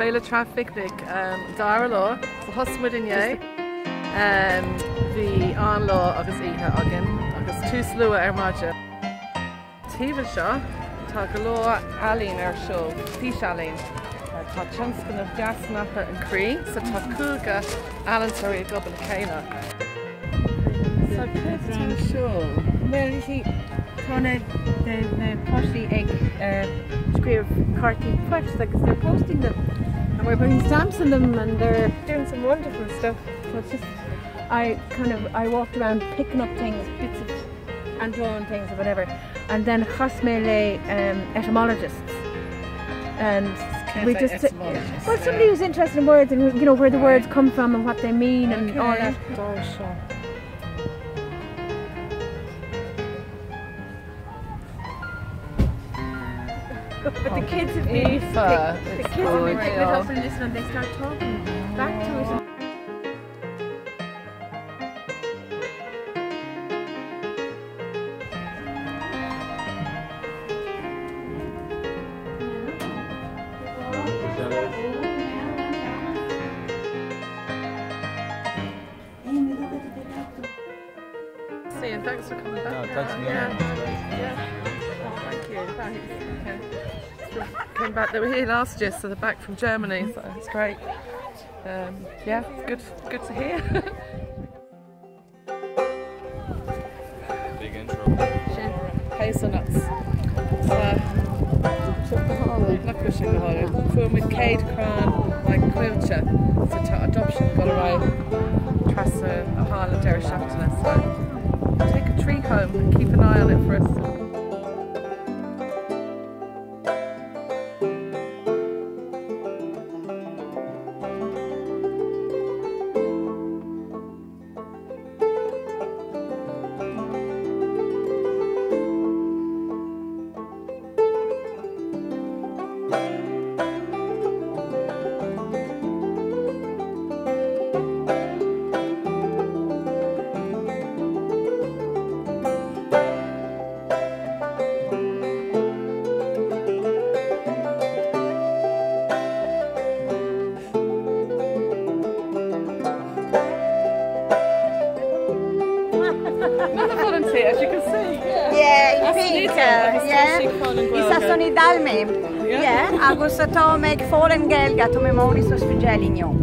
Míle Traidphicnic dar law, so hosmid in ye. The on law agus ihe agin, agus two slua maja. Tiva sha, tá galore alin show, fish alin. Tá chunkskin of gas snapper and cree, so tá cúga alantary gobble cana. So kids to show. Well, you see, the partially egg square cartoon quotes, like they're posting them and we're putting stamps in them and they're doing some wonderful stuff. So it's just, I walked around picking up things, bits of, and drawing things or whatever, and then Míle etymologists, and we just well, somebody who's interested in words and you know where the words come from and what they mean and all that. Donncha. But the kids have been picking it up and listening and they start talking back to it. See you, and thanks for coming back. No, thanks for Thank you. Thanks. Okay. Came back. They were here last year, so they're back from Germany. So it's great. Yeah, it's good to hear. Big intro. Hazelnuts. Not pushing the hollow. Full with Cade Cran, like buíochas. So to adoption, got away. Tressa, a Harland, Derry Shaftana. So take a tree home and keep an eye on it for us. As you can see, yeah, pink, Isa sono i dalme, agus tá meg fóren gelga to me móris os fugelignio.